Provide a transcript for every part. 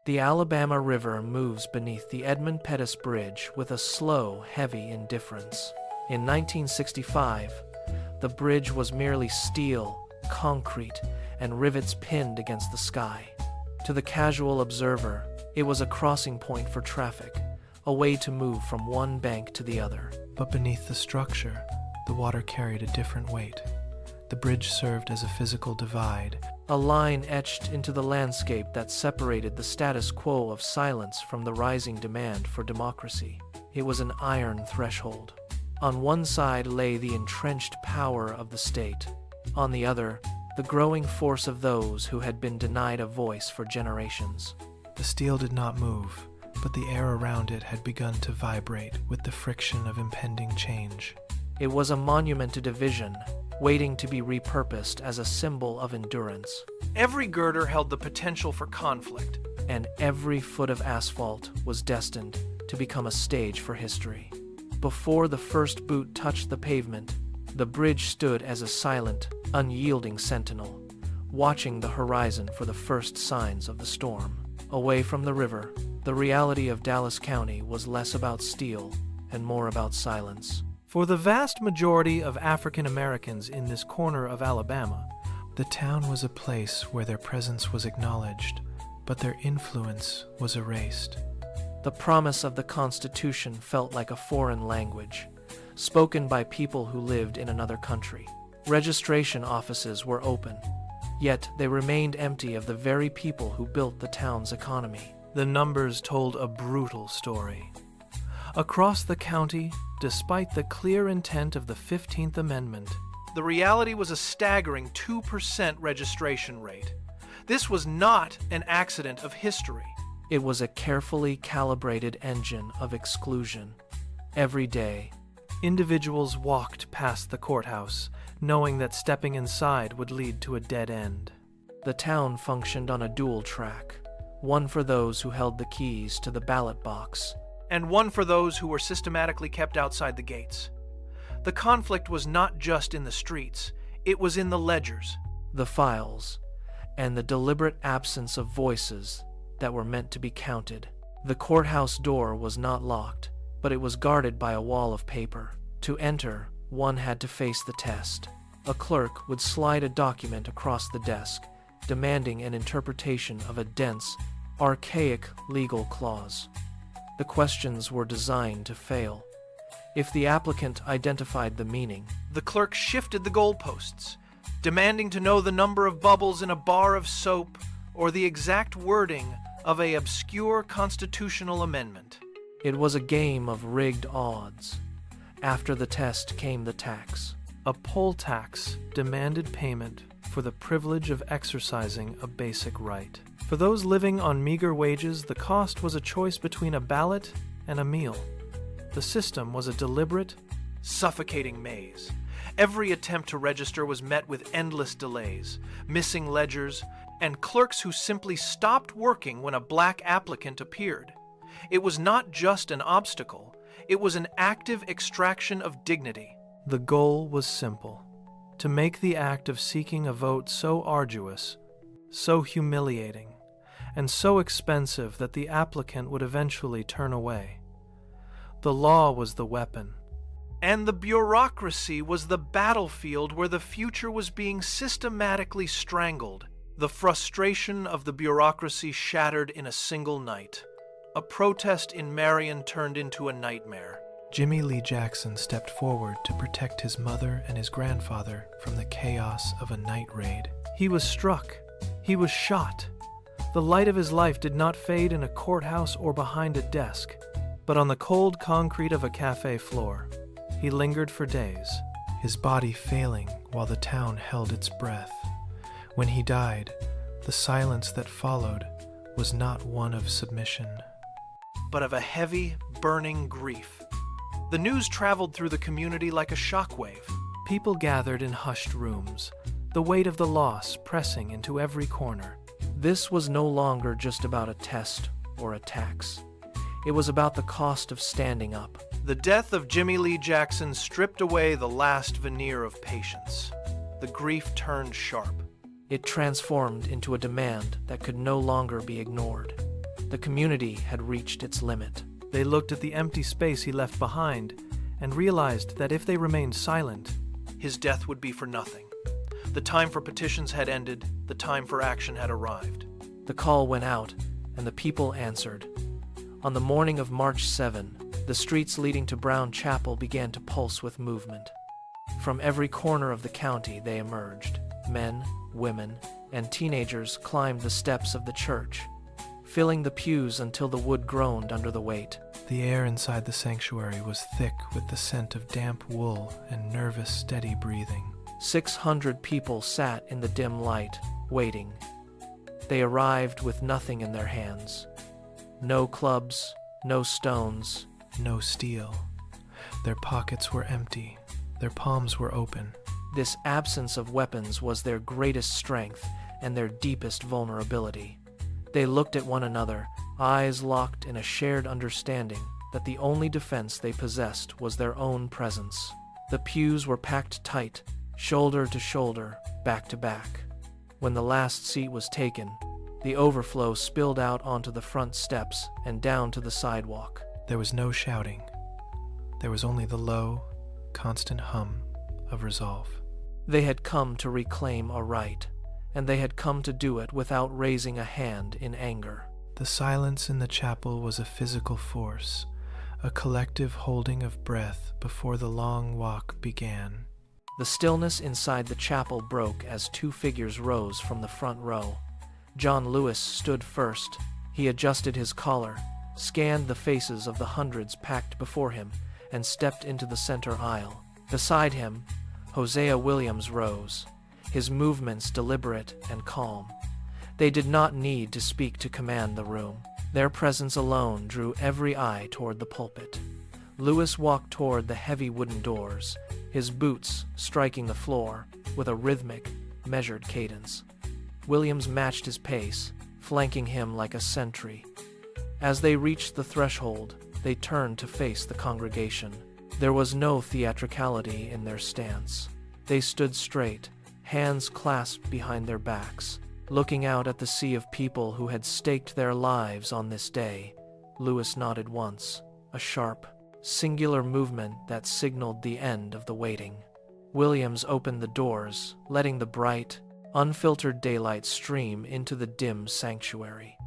The Alabama River moves beneath the Edmund Pettus Bridge with a slow, heavy indifference. In 1965, the bridge was merely steel, concrete, and rivets pinned against the sky. To the casual observer, it was a crossing point for traffic, a way to move from one bank to the other. But beneath the structure, the water carried a different weight. The bridge served as a physical divide, a line etched into the landscape that separated the status quo of silence from the rising demand for democracy. It was an iron threshold. On one side lay the entrenched power of the state. On the other, the growing force of those who had been denied a voice for generations. The steel did not move, but the air around it had begun to vibrate with the friction of impending change. It was a monument to division, waiting to be repurposed as a symbol of endurance. Every girder held the potential for conflict, and every foot of asphalt was destined to become a stage for history. Before the first boot touched the pavement, the bridge stood as a silent, unyielding sentinel, watching the horizon for the first signs of the storm. Away from the river, the reality of Dallas County was less about steel and more about silence. For the vast majority of African Americans in this corner of Alabama, the town was a place where their presence was acknowledged, but their influence was erased. The promise of the Constitution felt like a foreign language, spoken by people who lived in another country. Registration offices were open, yet they remained empty of the very people who built the town's economy. The numbers told a brutal story. Across the county, despite the clear intent of the 15th Amendment, the reality was a staggering 2% registration rate. This was not an accident of history. It was a carefully calibrated engine of exclusion. Every day, individuals walked past the courthouse, knowing that stepping inside would lead to a dead end. The town functioned on a dual track, one for those who held the keys to the ballot box, and one for those who were systematically kept outside the gates. The conflict was not just in the streets, it was in the ledgers, the files, and the deliberate absence of voices that were meant to be counted. The courthouse door was not locked, but it was guarded by a wall of paper. To enter, one had to face the test. A clerk would slide a document across the desk, demanding an interpretation of a dense, archaic legal clause. The questions were designed to fail. If the applicant identified the meaning, the clerk shifted the goalposts, demanding to know the number of bubbles in a bar of soap or the exact wording of an obscure constitutional amendment. It was a game of rigged odds. After the test came the tax. A poll tax demanded payment for the privilege of exercising a basic right. For those living on meager wages, the cost was a choice between a ballot and a meal. The system was a deliberate, suffocating maze. Every attempt to register was met with endless delays, missing ledgers, and clerks who simply stopped working when a black applicant appeared. It was not just an obstacle, it was an active extraction of dignity. The goal was simple: to make the act of seeking a vote so arduous, so humiliating, and so expensive that the applicant would eventually turn away. The law was the weapon, and the bureaucracy was the battlefield where the future was being systematically strangled. The frustration of the bureaucracy shattered in a single night. A protest in Marion turned into a nightmare. Jimmy Lee Jackson stepped forward to protect his mother and his grandfather from the chaos of a night raid. He was struck. He was shot. The light of his life did not fade in a courthouse or behind a desk, but on the cold concrete of a cafe floor. He lingered for days, his body failing while the town held its breath. When he died, the silence that followed was not one of submission, but of a heavy, burning grief. The news traveled through the community like a shockwave. People gathered in hushed rooms, the weight of the loss pressing into every corner. This was no longer just about a test or a tax. It was about the cost of standing up. The death of Jimmy Lee Jackson stripped away the last veneer of patience. The grief turned sharp. It transformed into a demand that could no longer be ignored. The community had reached its limit. They looked at the empty space he left behind and realized that if they remained silent, his death would be for nothing. The time for petitions had ended, the time for action had arrived. The call went out, and the people answered. On the morning of March 7, the streets leading to Brown Chapel began to pulse with movement. From every corner of the county they emerged. Men, women, and teenagers climbed the steps of the church, filling the pews until the wood groaned under the weight. The air inside the sanctuary was thick with the scent of damp wool and nervous, steady breathing. 600 people sat in the dim light, waiting. They arrived with nothing in their hands. No clubs, no stones, no steel. Their pockets were empty. Their palms were open. This absence of weapons was their greatest strength and their deepest vulnerability. They looked at one another, eyes locked in a shared understanding that the only defense they possessed was their own presence. The pews were packed tight, shoulder to shoulder, back to back. When the last seat was taken, the overflow spilled out onto the front steps and down to the sidewalk. There was no shouting. There was only the low, constant hum of resolve. They had come to reclaim a right, and they had come to do it without raising a hand in anger. The silence in the chapel was a physical force, a collective holding of breath before the long walk began. The stillness inside the chapel broke as two figures rose from the front row. John Lewis stood first. He adjusted his collar, scanned the faces of the hundreds packed before him, and stepped into the center aisle. Beside him, Hosea Williams rose, his movements deliberate and calm. They did not need to speak to command the room. Their presence alone drew every eye toward the pulpit. Lewis walked toward the heavy wooden doors, his boots striking the floor with a rhythmic, measured cadence. Williams matched his pace, flanking him like a sentry. As they reached the threshold, they turned to face the congregation. There was no theatricality in their stance. They stood straight, hands clasped behind their backs, looking out at the sea of people who had staked their lives on this day. Lewis nodded once, a sharp, singular movement that signaled the end of the waiting. Williams opened the doors, letting the bright, unfiltered daylight stream into the dim sanctuary.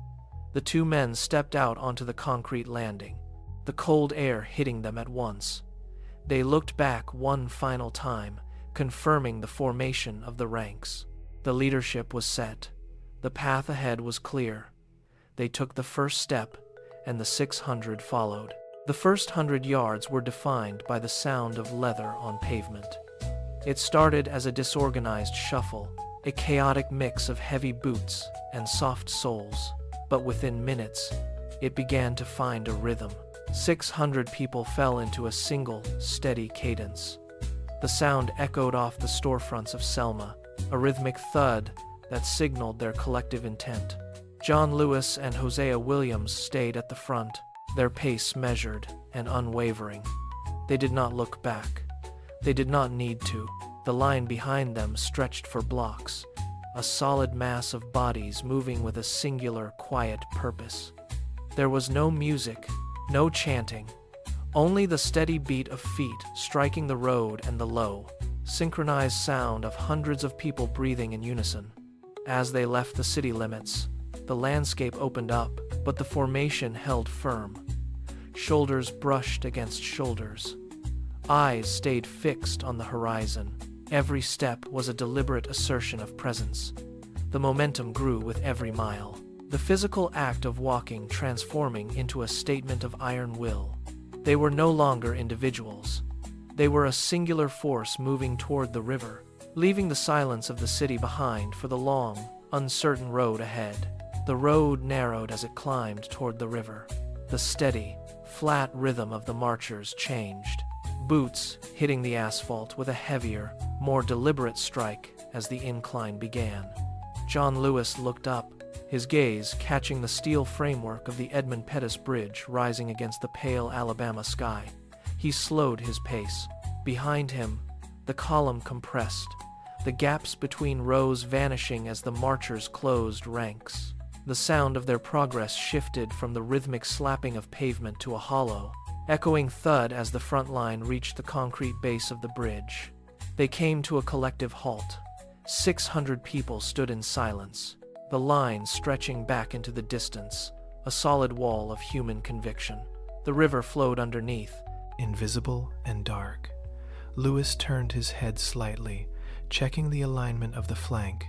The two men stepped out onto the concrete landing, the cold air hitting them at once. They looked back one final time, confirming the formation of the ranks. The leadership was set. The path ahead was clear. They took the first step, and the 600 followed. The first 100 yards were defined by the sound of leather on pavement. It started as a disorganized shuffle, a chaotic mix of heavy boots and soft soles, but within minutes, it began to find a rhythm. 600 people fell into a single, steady cadence. The sound echoed off the storefronts of Selma, a rhythmic thud that signaled their collective intent. John Lewis and Hosea Williams stayed at the front, their pace measured and unwavering. They did not look back. They did not need to. The line behind them stretched for blocks, a solid mass of bodies moving with a singular, quiet purpose. There was no music, no chanting, only the steady beat of feet striking the road and the low, synchronized sound of hundreds of people breathing in unison. As they left the city limits, the landscape opened up, but the formation held firm. Shoulders brushed against shoulders. Eyes stayed fixed on the horizon. Every step was a deliberate assertion of presence. The momentum grew with every mile. The physical act of walking transforming into a statement of iron will. They were no longer individuals. They were a singular force moving toward the river, leaving the silence of the city behind for the long, uncertain road ahead. The road narrowed as it climbed toward the river. The steady, flat rhythm of the marchers changed, boots hitting the asphalt with a heavier, more deliberate strike as the incline began. John Lewis looked up, his gaze catching the steel framework of the Edmund Pettus Bridge rising against the pale Alabama sky. He slowed his pace. Behind him, the column compressed, the gaps between rows vanishing as the marchers closed ranks. The sound of their progress shifted from the rhythmic slapping of pavement to a hollow, echoing thud as the front line reached the concrete base of the bridge. They came to a collective halt. 600 people stood in silence, the line stretching back into the distance, a solid wall of human conviction. The river flowed underneath, invisible and dark. Lewis turned his head slightly, checking the alignment of the flank,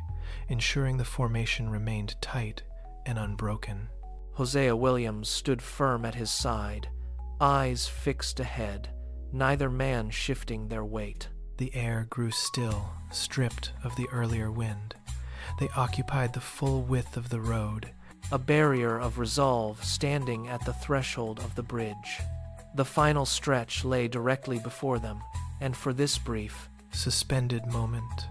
ensuring the formation remained tight and unbroken. Hosea Williams stood firm at his side, eyes fixed ahead, neither man shifting their weight. The air grew still, stripped of the earlier wind. They occupied the full width of the road, a barrier of resolve standing at the threshold of the bridge. The final stretch lay directly before them, and for this brief, suspended moment,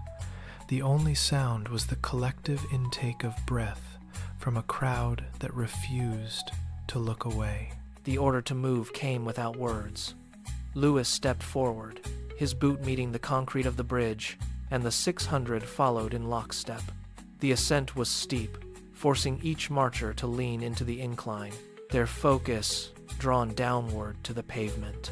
the only sound was the collective intake of breath from a crowd that refused to look away. The order to move came without words. Lewis stepped forward, his boot meeting the concrete of the bridge, and the 600 followed in lockstep. The ascent was steep, forcing each marcher to lean into the incline, their focus drawn downward to the pavement.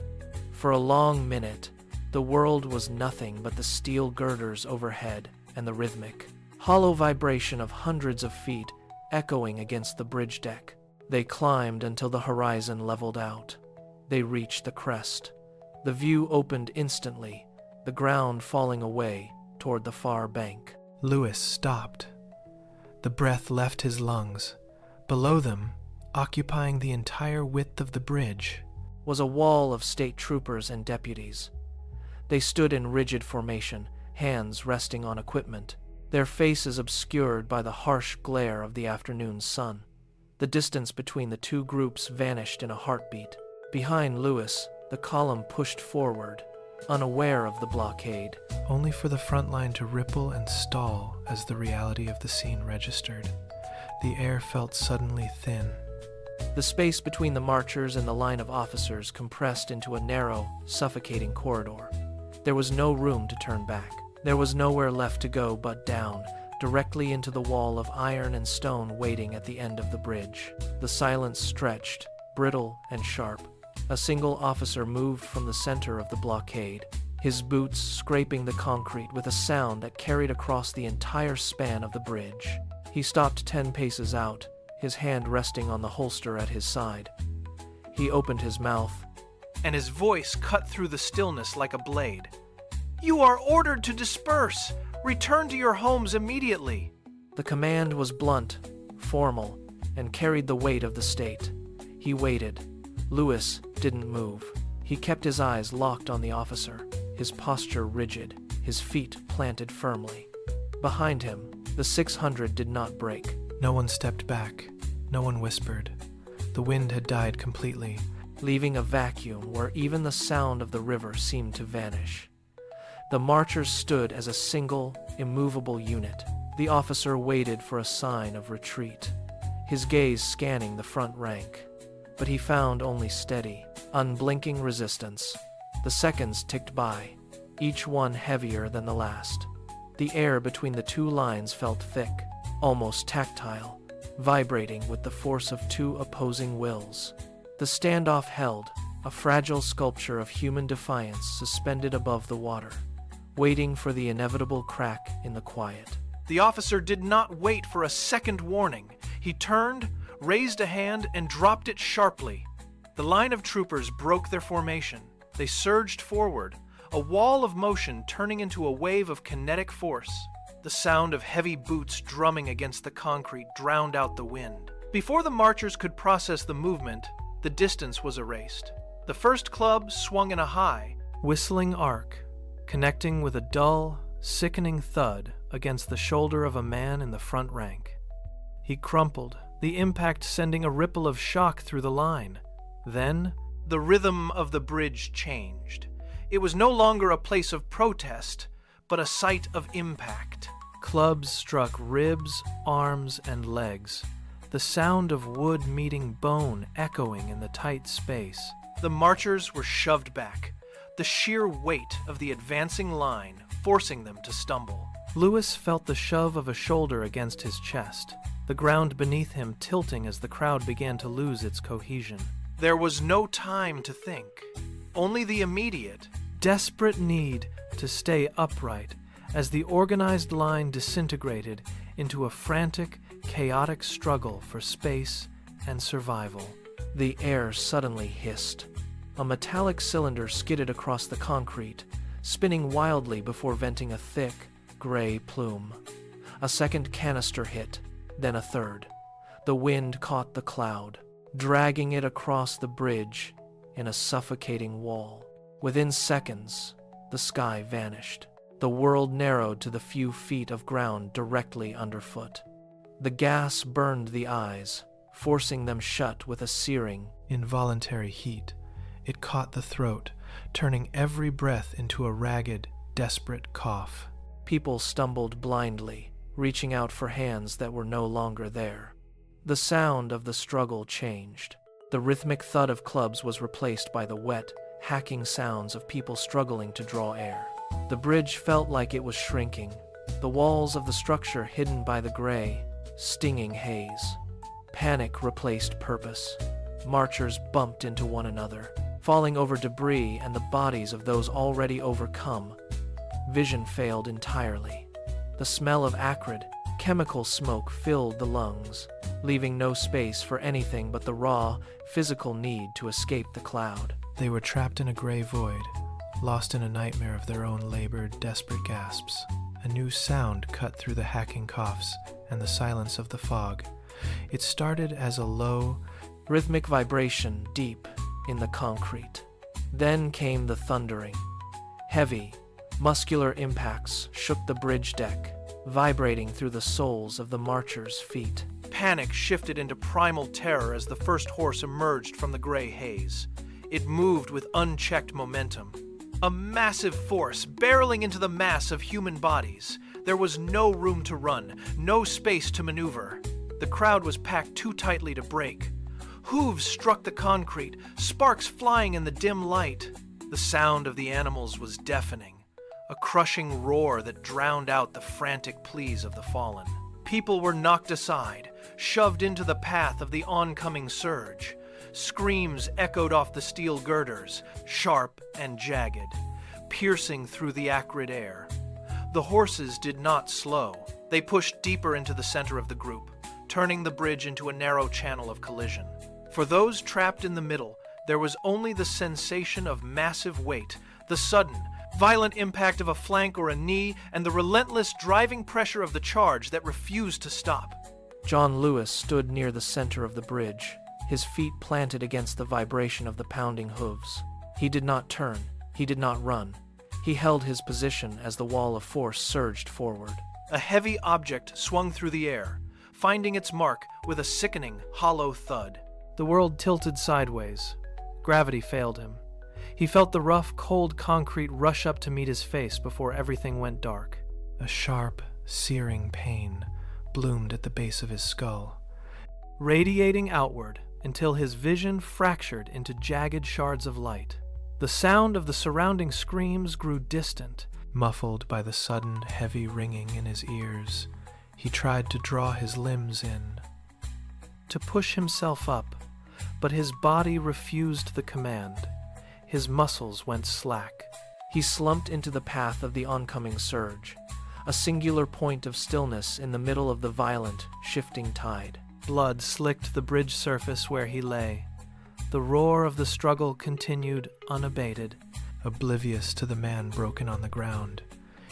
For a long minute, the world was nothing but the steel girders overhead and the rhythmic, hollow vibration of hundreds of feet echoing against the bridge deck. They climbed until the horizon leveled out. They reached the crest. The view opened instantly, the ground falling away toward the far bank. Lewis stopped. The breath left his lungs. Below them, occupying the entire width of the bridge, was a wall of state troopers and deputies. They stood in rigid formation, hands resting on equipment, their faces obscured by the harsh glare of the afternoon sun. The distance between the two groups vanished in a heartbeat. Behind Lewis, the column pushed forward, unaware of the blockade, only for the front line to ripple and stall as the reality of the scene registered. The air felt suddenly thin. The space between the marchers and the line of officers compressed into a narrow, suffocating corridor. There was no room to turn back. There was nowhere left to go but down, directly into the wall of iron and stone waiting at the end of the bridge. The silence stretched, brittle and sharp. A single officer moved from the center of the blockade, his boots scraping the concrete with a sound that carried across the entire span of the bridge. He stopped 10 paces out, his hand resting on the holster at his side. He opened his mouth, and his voice cut through the stillness like a blade. "You are ordered to disperse! Return to your homes immediately!" The command was blunt, formal, and carried the weight of the state. He waited. Lewis didn't move. He kept his eyes locked on the officer, his posture rigid, his feet planted firmly. Behind him, the 600 did not break. No one stepped back. No one whispered. The wind had died completely, leaving a vacuum where even the sound of the river seemed to vanish. The marchers stood as a single, immovable unit. The officer waited for a sign of retreat, his gaze scanning the front rank. But he found only steady, unblinking resistance. The seconds ticked by, each one heavier than the last. The air between the two lines felt thick, almost tactile, vibrating with the force of two opposing wills. The standoff held, a fragile sculpture of human defiance suspended above the water, waiting for the inevitable crack in the quiet. The officer did not wait for a second warning. He turned, raised a hand, and dropped it sharply. The line of troopers broke their formation. They surged forward, a wall of motion turning into a wave of kinetic force. The sound of heavy boots drumming against the concrete drowned out the wind. Before the marchers could process the movement, the distance was erased. The first club swung in a high, whistling arc, connecting with a dull, sickening thud against the shoulder of a man in the front rank. He crumpled, the impact sending a ripple of shock through the line. Then, the rhythm of the bridge changed. It was no longer a place of protest, but a site of impact. Clubs struck ribs, arms, and legs, the sound of wood meeting bone echoing in the tight space. The marchers were shoved back, the sheer weight of the advancing line forcing them to stumble. Lewis felt the shove of a shoulder against his chest. the ground beneath him tilting as the crowd began to lose its cohesion. There was no time to think, only the immediate, desperate need to stay upright as the organized line disintegrated into a frantic, chaotic struggle for space and survival. The air suddenly hissed. A metallic cylinder skidded across the concrete, spinning wildly before venting a thick, gray plume. A second canister hit, then a third. The wind caught the cloud, dragging it across the bridge in a suffocating wall. Within seconds, the sky vanished. The world narrowed to the few feet of ground directly underfoot. The gas burned the eyes, forcing them shut with a searing, involuntary heat. It caught the throat, turning every breath into a ragged, desperate cough. People stumbled blindly, reaching out for hands that were no longer there. The sound of the struggle changed. The rhythmic thud of clubs was replaced by the wet, hacking sounds of people struggling to draw air. The bridge felt like it was shrinking, the walls of the structure hidden by the gray, stinging haze. Panic replaced purpose. Marchers bumped into one another, falling over debris and the bodies of those already overcome. Vision failed entirely. The smell of acrid, chemical smoke filled the lungs, leaving no space for anything but the raw, physical need to escape the cloud. They were trapped in a gray void, lost in a nightmare of their own labored, desperate gasps. A new sound cut through the hacking coughs and the silence of the fog. It started as a low, rhythmic vibration deep in the concrete. Then came the thundering. Heavy, muscular impacts shook the bridge deck, vibrating through the soles of the marchers' feet. Panic shifted into primal terror as the first horse emerged from the gray haze. It moved with unchecked momentum. A massive force barreling into the mass of human bodies. There was no room to run, no space to maneuver. The crowd was packed too tightly to break. Hooves struck the concrete, sparks flying in the dim light. The sound of the animals was deafening, a crushing roar that drowned out the frantic pleas of the fallen. People were knocked aside, shoved into the path of the oncoming surge. Screams echoed off the steel girders, sharp and jagged, piercing through the acrid air. The horses did not slow. They pushed deeper into the center of the group, turning the bridge into a narrow channel of collision. For those trapped in the middle, there was only the sensation of massive weight, the sudden, violent impact of a flank or a knee, and the relentless driving pressure of the charge that refused to stop. John Lewis stood near the center of the bridge, his feet planted against the vibration of the pounding hooves. He did not turn. He did not run. He held his position as the wall of force surged forward. A heavy object swung through the air, finding its mark with a sickening, hollow thud. The world tilted sideways. Gravity failed him. He felt the rough, cold concrete rush up to meet his face before everything went dark. A sharp, searing pain bloomed at the base of his skull, radiating outward until his vision fractured into jagged shards of light. The sound of the surrounding screams grew distant, muffled by the sudden, heavy ringing in his ears. He tried to draw his limbs in, to push himself up, but his body refused the command. His muscles went slack. He slumped into the path of the oncoming surge, a singular point of stillness in the middle of the violent, shifting tide. Blood slicked the bridge surface where he lay. The roar of the struggle continued unabated. Oblivious to the man broken on the ground,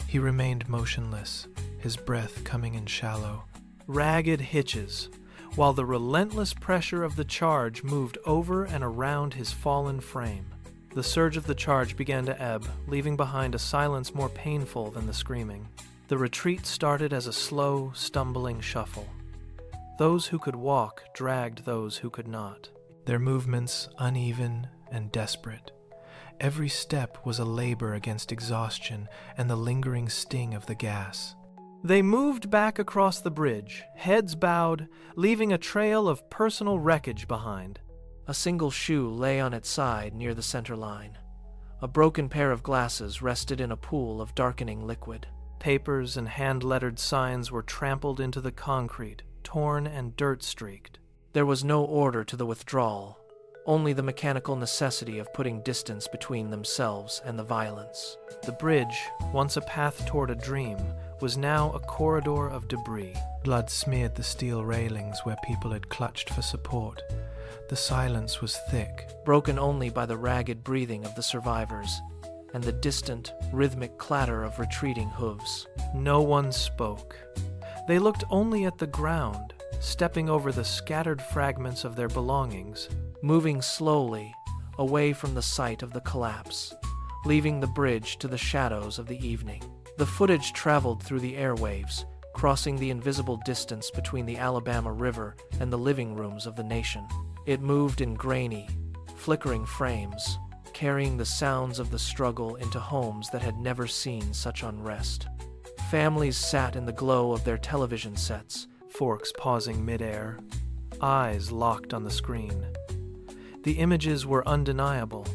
he remained motionless, his breath coming in shallow. Ragged hitches, while the relentless pressure of the charge moved over and around his fallen frame. The surge of the charge began to ebb, leaving behind a silence more painful than the screaming. The retreat started as a slow, stumbling shuffle. Those who could walk dragged those who could not. Their movements uneven and desperate. Every step was a labor against exhaustion and the lingering sting of the gas. They moved back across the bridge, heads bowed, leaving a trail of personal wreckage behind. A single shoe lay on its side near the center line. A broken pair of glasses rested in a pool of darkening liquid. Papers and hand-lettered signs were trampled into the concrete, torn and dirt-streaked. There was no order to the withdrawal, only the mechanical necessity of putting distance between themselves and the violence. The bridge, once a path toward a dream, was now a corridor of debris. Blood smeared the steel railings where people had clutched for support. The silence was thick, broken only by the ragged breathing of the survivors and the distant, rhythmic clatter of retreating hooves. No one spoke. They looked only at the ground, stepping over the scattered fragments of their belongings, moving slowly away from the site of the collapse, leaving the bridge to the shadows of the evening. The footage traveled through the airwaves, crossing the invisible distance between the Alabama River and the living rooms of the nation. It moved in grainy, flickering frames, carrying the sounds of the struggle into homes that had never seen such unrest. Families sat in the glow of their television sets, forks pausing midair, eyes locked on the screen. The images were undeniable.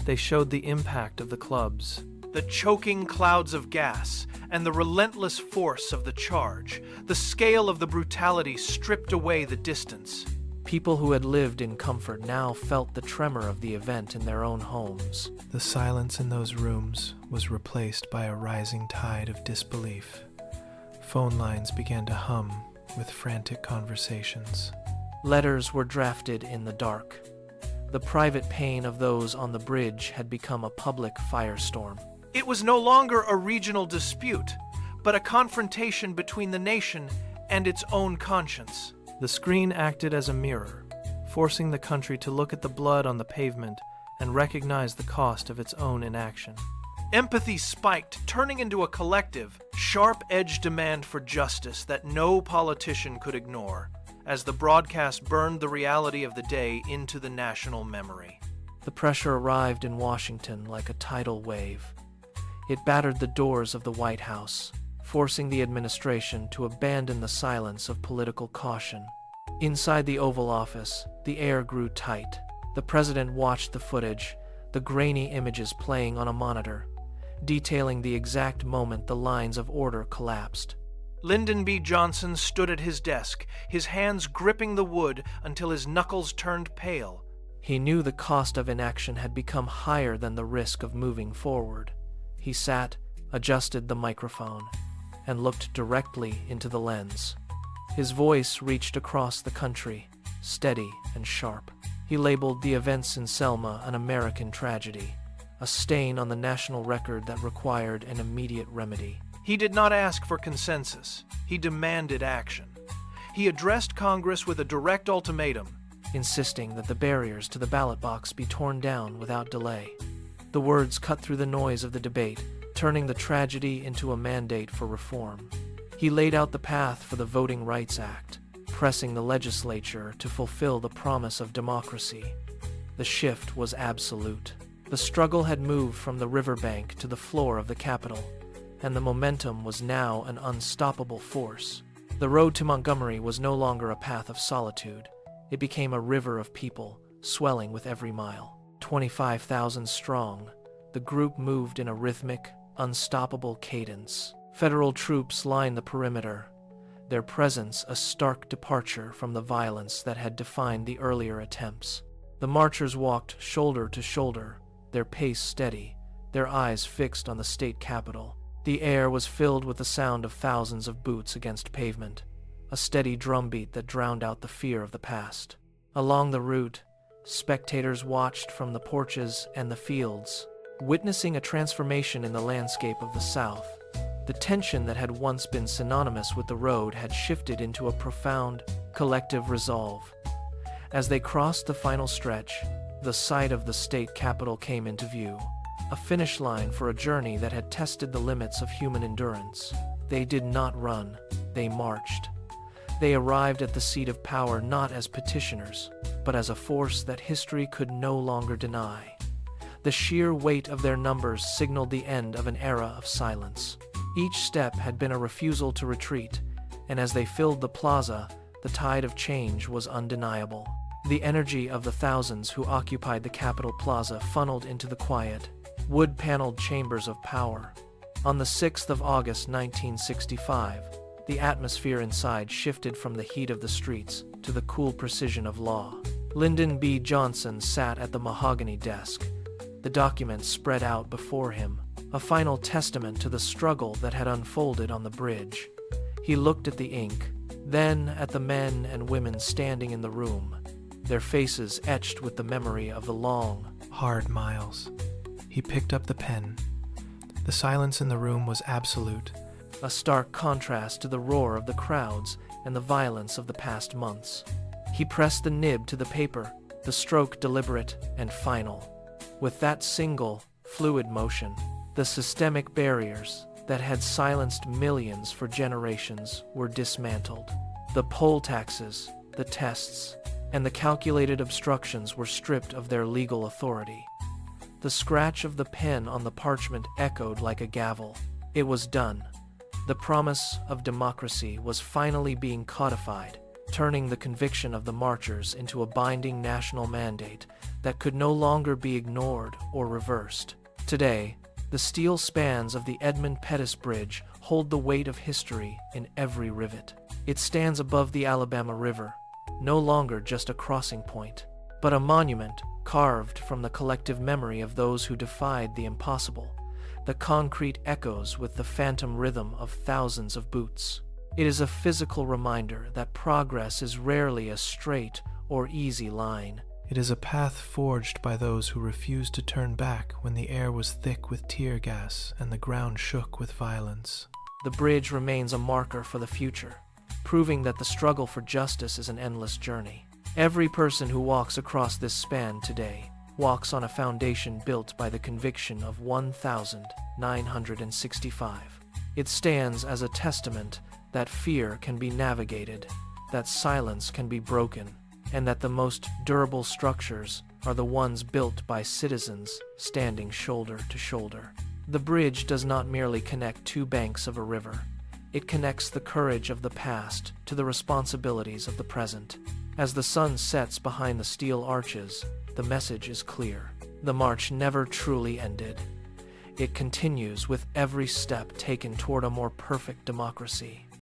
They showed the impact of the clubs, the choking clouds of gas, and the relentless force of the charge. The scale of the brutality stripped away the distance. People who had lived in comfort now felt the tremor of the event in their own homes. The silence in those rooms was replaced by a rising tide of disbelief. Phone lines began to hum with frantic conversations. Letters were drafted in the dark. The private pain of those on the bridge had become a public firestorm. It was no longer a regional dispute, but a confrontation between the nation and its own conscience. The screen acted as a mirror, forcing the country to look at the blood on the pavement and recognize the cost of its own inaction. Empathy spiked, turning into a collective, sharp-edged demand for justice that no politician could ignore, as the broadcast burned the reality of the day into the national memory. The pressure arrived in Washington like a tidal wave. It battered the doors of the White House, forcing the administration to abandon the silence of political caution. Inside the Oval Office, the air grew tight. The president watched the footage, the grainy images playing on a monitor, detailing the exact moment the lines of order collapsed. Lyndon B. Johnson stood at his desk, his hands gripping the wood until his knuckles turned pale. He knew the cost of inaction had become higher than the risk of moving forward. He sat, adjusted the microphone, and looked directly into the lens. His voice reached across the country, steady and sharp. He labeled the events in Selma an American tragedy, a stain on the national record that required an immediate remedy. He did not ask for consensus. He demanded action. He addressed Congress with a direct ultimatum, insisting that the barriers to the ballot box be torn down without delay. The words cut through the noise of the debate, turning the tragedy into a mandate for reform. He laid out the path for the Voting Rights Act, pressing the legislature to fulfill the promise of democracy. The shift was absolute. The struggle had moved from the riverbank to the floor of the Capitol, and the momentum was now an unstoppable force. The road to Montgomery was no longer a path of solitude. It became a river of people, swelling with every mile. 25,000 strong, the group moved in a rhythmic, unstoppable cadence. Federal troops lined the perimeter, their presence a stark departure from the violence that had defined the earlier attempts. The marchers walked shoulder to shoulder, their pace steady, their eyes fixed on the state capitol. The air was filled with the sound of thousands of boots against pavement, a steady drumbeat that drowned out the fear of the past. Along the route, spectators watched from the porches and the fields, witnessing a transformation in the landscape of the South. The tension that had once been synonymous with the road had shifted into a profound, collective resolve. As they crossed the final stretch, the site of the state capitol came into view, a finish line for a journey that had tested the limits of human endurance. They did not run, they marched. They arrived at the seat of power not as petitioners, but as a force that history could no longer deny. The sheer weight of their numbers signaled the end of an era of silence. Each step had been a refusal to retreat, and as they filled the plaza, the tide of change was undeniable. The energy of the thousands who occupied the Capitol Plaza funneled into the quiet, wood-paneled chambers of power. On the 6th of August 1965, the atmosphere inside shifted from the heat of the streets to the cool precision of law. Lyndon B. Johnson sat at the mahogany desk, the documents spread out before him, a final testament to the struggle that had unfolded on the bridge. He looked at the ink, then at the men and women standing in the room, their faces etched with the memory of the long, hard miles. He picked up the pen. The silence in the room was absolute. a stark contrast to the roar of the crowds and the violence of the past months. He pressed the nib to the paper, the stroke deliberate and final. With that single, fluid motion, the systemic barriers that had silenced millions for generations were dismantled. The poll taxes, the tests, and the calculated obstructions were stripped of their legal authority. The scratch of the pen on the parchment echoed like a gavel. It was done. The promise of democracy was finally being codified, turning the conviction of the marchers into a binding national mandate that could no longer be ignored or reversed. Today, the steel spans of the Edmund Pettus Bridge hold the weight of history in every rivet. It stands above the Alabama River, no longer just a crossing point, but a monument carved from the collective memory of those who defied the impossible. The concrete echoes with the phantom rhythm of thousands of boots. It is a physical reminder that progress is rarely a straight or easy line. It is a path forged by those who refused to turn back when the air was thick with tear gas and the ground shook with violence. The bridge remains a marker for the future, proving that the struggle for justice is an endless journey. Every person who walks across this span today walks on a foundation built by the conviction of 1,965. It stands as a testament that fear can be navigated, that silence can be broken, and that the most durable structures are the ones built by citizens standing shoulder to shoulder. The bridge does not merely connect two banks of a river. It connects the courage of the past to the responsibilities of the present. As the sun sets behind the steel arches, the message is clear. The march never truly ended. It continues with every step taken toward a more perfect democracy.